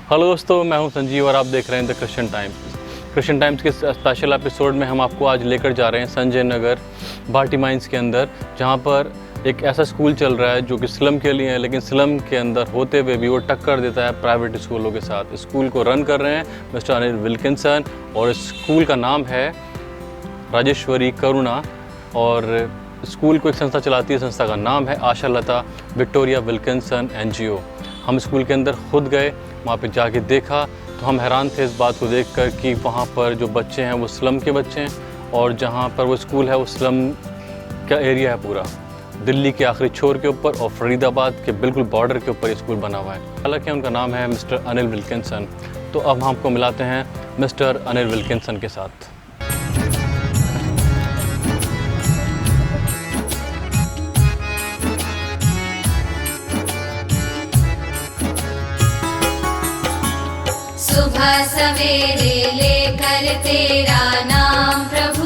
Hello दोस्तों, मैं हूं संजीव और आप देख रहे हैं the Christian times. Christian times के स्पेशल एपिसोड में हम आपको आज लेकर जा रहे हैं संजय नगर भाटी माइंस के अंदर, जहां पर एक ऐसा स्कूल चल रहा है जो कि स्लम के लिए है, लेकिन स्लम के अंदर होते हुए भी वो टक्कर देता है प्राइवेट स्कूलों के साथ। स्कूल को रन कर रहे हैं मिस्टर अनिल विल्किंसन और इस स्कूल का नाम है राजेश्वरी करुणा और स्कूल को एक संस्था चलाती है। संस्था का नाम है आशा लता विक्टोरिया विल्किंसन NGO। हम स्कूल के अंदर खुद गए, वहाँ पे जाके देखा तो हम हैरान थे इस बात को देखकर कि वहाँ पर जो बच्चे हैं वो स्लम के बच्चे हैं और जहाँ पर वो स्कूल है वो स्लम का एरिया है पूरा, दिल्ली के आखिरी छोर के ऊपर और फरीदाबाद के बिल्कुल बॉर्डर के ऊपर ये स्कूल बना हुआ है। हालांकि उनका नाम है मिस्टर अनिल विल्किंसन। तो अब हम आपको मिलाते हैं मिस्टर अनिल विल्किंसन के साथ। सुबह सवेरे लेकर तेरा नाम प्रभु,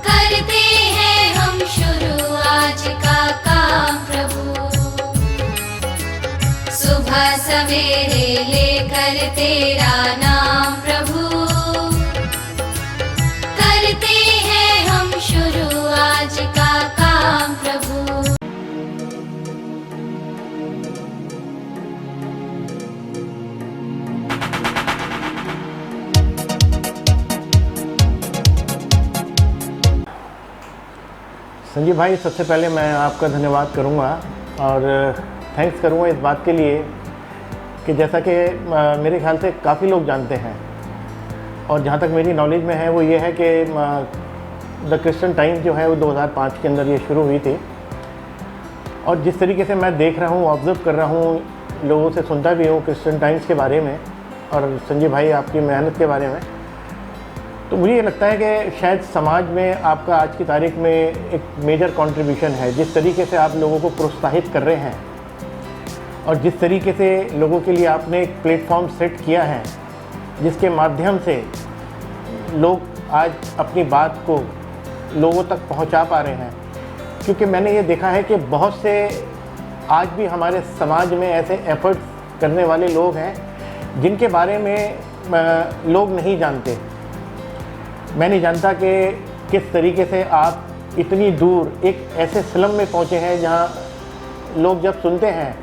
करते हैं हम शुरू आज का काम प्रभु। सुबह सवेरे लेकर तेरा नाम प्रभु, करते हैं हम शुरू आज का काम प्रभु। संजीव भाई, सबसे पहले मैं आपका धन्यवाद करूंगा और थैंक्स करूंगा इस बात के लिए कि जैसा कि मेरे ख्याल से काफ़ी लोग जानते हैं और जहां तक मेरी नॉलेज में है वो ये है कि द क्रिश्चियन टाइम्स जो है वो 2005 के अंदर ये शुरू हुई थी। और जिस तरीके से मैं देख रहा हूँ, ऑब्ज़र्व कर रहा हूँ, लोगों से सुनता भी हूँ क्रिश्चियन टाइम्स के बारे में और संजीव भाई आपकी मेहनत के बारे में, तो मुझे ये लगता है कि शायद समाज में आपका आज की तारीख में एक मेजर कंट्रीब्यूशन है। जिस तरीके से आप लोगों को प्रोत्साहित कर रहे हैं और जिस तरीके से लोगों के लिए आपने एक प्लेटफॉर्म सेट किया है जिसके माध्यम से लोग आज अपनी बात को लोगों तक पहुंचा पा रहे हैं। क्योंकि मैंने ये देखा है कि बहुत से आज भी हमारे समाज में ऐसे एफर्ट्स करने वाले लोग हैं जिनके बारे में लोग नहीं जानते। मैं नहीं जानता कि किस तरीके से आप इतनी दूर एक ऐसे स्लम में पहुंचे हैं जहां लोग जब सुनते हैं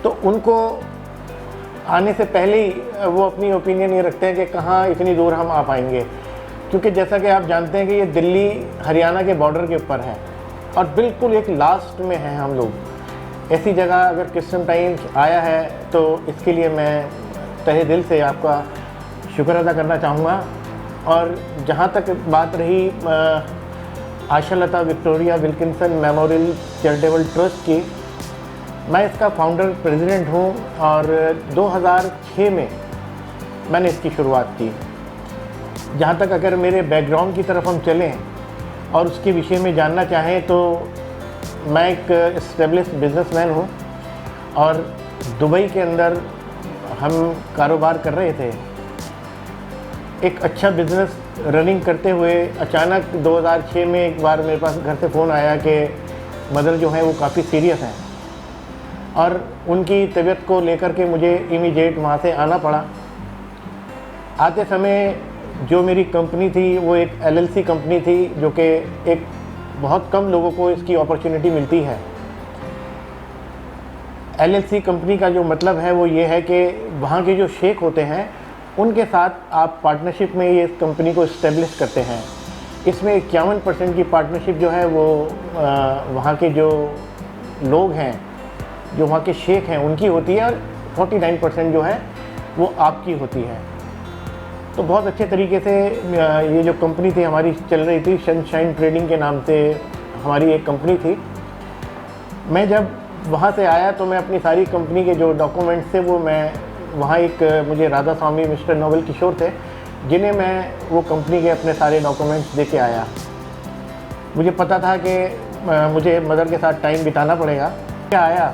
तो उनको आने से पहले ही वो अपनी ओपिनियन ये रखते हैं कि कहाँ इतनी दूर हम आ पाएंगे। क्योंकि जैसा कि आप जानते हैं कि ये दिल्ली हरियाणा के बॉर्डर के ऊपर है और बिल्कुल एक लास्ट में हैं हम लोग। ऐसी जगह अगर क्रिश्चियन टाइम्स आया है तो इसके लिए मैं तहे दिल से आपका शुक्र अदा करना चाहूँगा। और जहाँ तक बात रही Asha Lata Victoria Wilkinson Memorial Charitable Trust की, मैं इसका फाउंडर प्रेसिडेंट हूँ और 2006 में मैंने इसकी शुरुआत की। जहाँ तक अगर मेरे बैकग्राउंड की तरफ हम चलें और उसके विषय में जानना चाहें तो मैं एक एस्टेब्लिश्ड बिजनेसमैन हूँ और दुबई के अंदर हम कारोबार कर रहे थे। एक अच्छा बिज़नेस रनिंग करते हुए अचानक 2006 में एक बार मेरे पास घर से फ़ोन आया कि मदर जो है वो काफ़ी सीरियस हैं और उनकी तबीयत को लेकर के मुझे इमीडिएट वहाँ से आना पड़ा। आते समय जो मेरी कंपनी थी वो एक LLC कंपनी थी जो कि एक बहुत कम लोगों को इसकी अपॉर्चुनिटी मिलती है। LLC कंपनी का जो मतलब है वो ये है कि वहाँ के जो शेख होते हैं उनके साथ आप पार्टनरशिप में ये कंपनी को इस्टेब्लिश करते हैं। इसमें 51% की पार्टनरशिप जो है वो वहाँ के जो लोग हैं, जो वहाँ के शेख हैं, उनकी होती है और 49% जो है वो आपकी होती है। तो बहुत अच्छे तरीके से ये जो कंपनी थी हमारी चल रही थी। सनशाइन ट्रेडिंग के नाम से हमारी एक कंपनी थी। मैं जब वहाँ से आया तो मैं अपनी सारी कंपनी के जो डॉक्यूमेंट्स थे वो मैं वहाँ एक मुझे राधा स्वामी मिस्टर नोबल किशोर थे जिन्हें मैं वो कंपनी के अपने सारे डॉक्यूमेंट्स दे के आया। मुझे पता था कि मुझे मदर के साथ टाइम बिताना पड़ेगा। क्या आया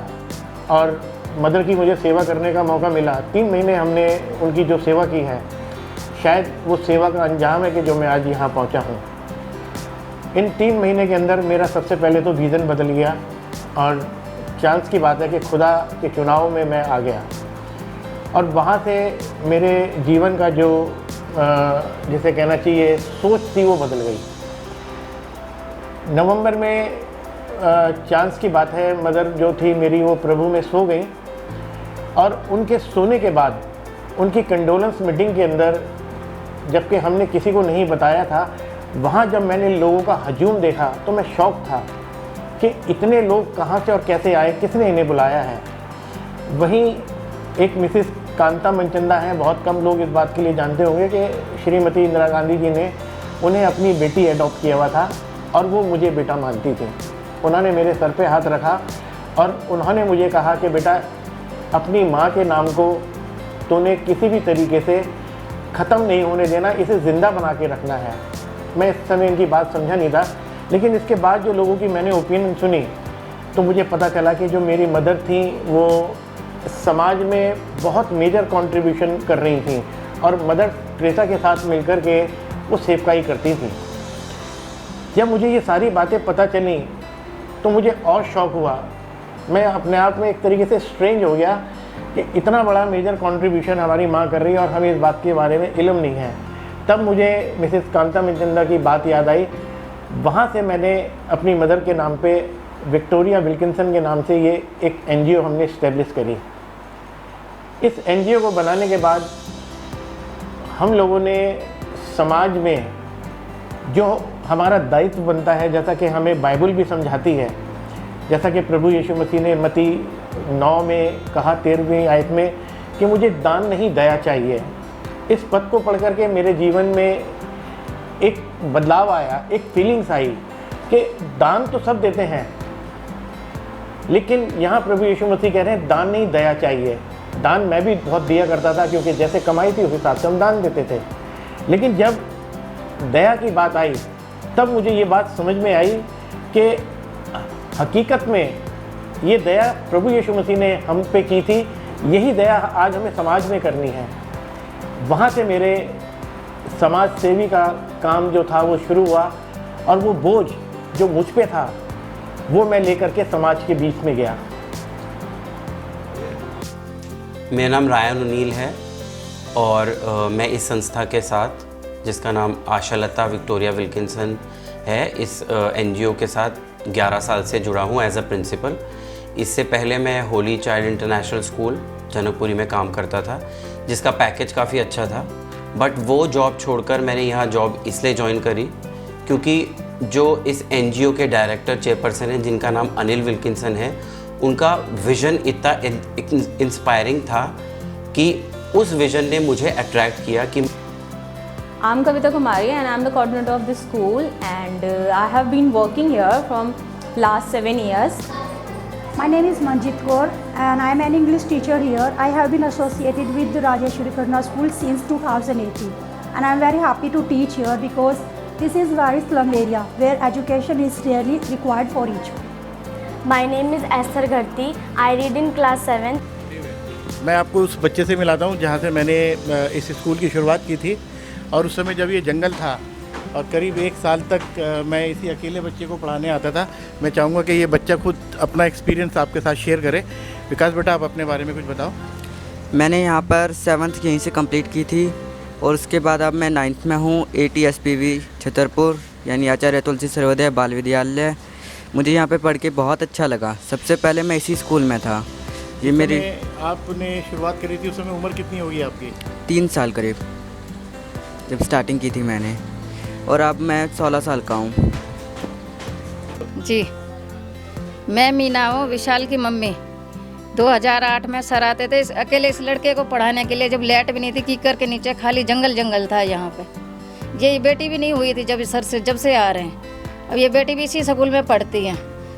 और मदर की मुझे सेवा करने का मौका मिला। 3 महीने हमने उनकी जो सेवा की है, शायद वो सेवा का अंजाम है कि जो मैं आज यहाँ पहुँचा हूँ। इन 3 महीने के अंदर मेरा सबसे पहले तो विज़न बदल गया और चांस की बात है कि खुदा के चुनाव में मैं आ गया। और वहाँ से मेरे जीवन का जो जिसे कहना चाहिए सोच थी वो बदल गई। नवंबर में चांस की बात है, मदर जो थी मेरी वो प्रभु में सो गई, और उनके सोने के बाद उनकी कंडोलेंस मीटिंग के अंदर, जबकि हमने किसी को नहीं बताया था, वहाँ जब मैंने लोगों का हजूम देखा तो मैं शॉक था कि इतने लोग कहाँ से और कैसे आए, किसने इन्हें बुलाया है। वहीं एक मिसेस कांता मनचंदा हैं, बहुत कम लोग इस बात के लिए जानते होंगे कि श्रीमती इंदिरा गांधी जी ने उन्हें अपनी बेटी अडॉप्ट किया हुआ था और वो मुझे बेटा मानती थी। उन्होंने मेरे सर पे हाथ रखा और उन्होंने मुझे कहा कि बेटा, अपनी माँ के नाम को तूने किसी भी तरीके से ख़त्म नहीं होने देना, इसे ज़िंदा बना के रखना है। मैं इस समय इनकी बात समझा नहीं था, लेकिन इसके बाद जो लोगों की मैंने ओपिनियन सुनी तो मुझे पता चला कि जो मेरी मदर थी वो समाज में बहुत मेजर कंट्रीब्यूशन कर रही थी और मदर टेरेसा के साथ मिलकर के वो सेवकाई करती थी। जब मुझे ये सारी बातें पता चली तो मुझे और शौक हुआ। मैं अपने आप में एक तरीके से स्ट्रेंज हो गया कि इतना बड़ा मेजर कंट्रीब्यूशन हमारी माँ कर रही है और हमें इस बात के बारे में इल्म नहीं है। तब मुझे मिसेस कांता मनचंदा की बात याद आई। वहाँ से मैंने अपनी मदर के नाम पे विक्टोरिया विल्किंसन के नाम से ये एक एनजीओ हमने इस्टेब्लिश करी। इस एनजीओ को बनाने के बाद हम लोगों ने समाज में जो हमारा दायित्व बनता है, जैसा कि हमें बाइबल भी समझाती है, जैसा कि प्रभु यीशु मसीह ने मत्ती 9 में कहा 13वीं आयत में कि मुझे दान नहीं दया चाहिए। इस पद को पढ़ करके मेरे जीवन में एक बदलाव आया, एक फीलिंग्स आई कि दान तो सब देते हैं, लेकिन यहाँ प्रभु यीशु मसीह कह रहे हैं दान नहीं दया चाहिए। दान मैं भी बहुत दिया करता था, क्योंकि जैसे कमाई थी उस हिसाब से हम दान देते थे, लेकिन जब दया की बात आई तब मुझे ये बात समझ में आई कि हकीकत में ये दया प्रभु यीशु मसीह ने हम पे की थी, यही दया आज हमें समाज में करनी है। वहाँ से मेरे समाज सेवी का काम जो था वो शुरू हुआ और वो बोझ जो मुझ पे था वो मैं लेकर के समाज के बीच में गया। मेरा नाम रायन ओनील है और मैं इस संस्था के साथ, जिसका नाम आशालता विक्टोरिया विल्किंसन है, इस एनजीओ के साथ 11 साल से जुड़ा हूँ एज अ प्रिंसिपल। इससे पहले मैं Holi child international school Janakpuri में काम करता था, जिसका पैकेज काफ़ी अच्छा था। बट वो जॉब छोड़कर मैंने यहाँ जॉब इसलिए ज्वाइन करी क्योंकि जो इस एनजीओ के डायरेक्टर चेयरपर्सन हैं, जिनका नाम अनिल विल्किंसन है, उनका विज़न इतना इंस्पायरिंग था कि उस विज़न ने मुझे अट्रैक्ट किया कि I'm Kavita Kumari and I'm the coordinator of this school, and I have been working here from last 7 years. My name is Manjit Kaur and I am an English teacher here. I have been associated with the Rajeshwari Karna School since 2018 and I am very happy to teach here because this is very slum area where education is really required for each. My name is Esther Gharti. I read in class 7. मैं आपको उस बच्चे से मिलाता हूँ जहाँ से मैंने इस स्कूल की शुरुआत की थी, और उस समय जब ये जंगल था और करीब 1 साल तक मैं इसी अकेले बच्चे को पढ़ाने आता था। मैं चाहूँगा कि ये बच्चा खुद अपना एक्सपीरियंस आपके साथ शेयर करे। विकास बेटा, आप अपने बारे में कुछ बताओ। मैंने यहाँ पर 7th यहीं से कंप्लीट की थी और उसके बाद अब मैं 9th में हूँ ATSPV छतरपुर, यानी आचार्य तुलसी सर्वोदय बाल विद्यालय। मुझे यहाँ पे पढ़ के बहुत अच्छा लगा। सबसे पहले मैं इसी स्कूल में था। ये मेरी आपने शुरुआत करी थी, उस समय उम्र कितनी होगी आपकी? 3 साल करीब जब स्टार्टिंग की थी मैंने, और अब मैं 16 साल का हूँ। जी, मैं मीना हूँ, विशाल की मम्मी। 2008 में सर आते थे अकेले इस लड़के को पढ़ाने के लिए, जब लाइट भी नहीं थी, कीकर के नीचे खाली जंगल था यहाँ पे। ये बेटी भी नहीं हुई थी जब से आ रहे हैं। अब ये बेटी भी इसी स्कूल में पढ़ती है।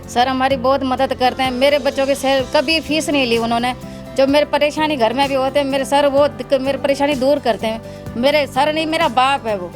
सर हमारी बहुत मदद करते हैं। मेरे बच्चों की कभी फीस नहीं ली उन्होंने। जब मेरे परेशानी घर में भी होते हैं, मेरे सर वो मेरी परेशानी दूर करते हैं। मेरे सर नहीं, मेरा बाप है वो।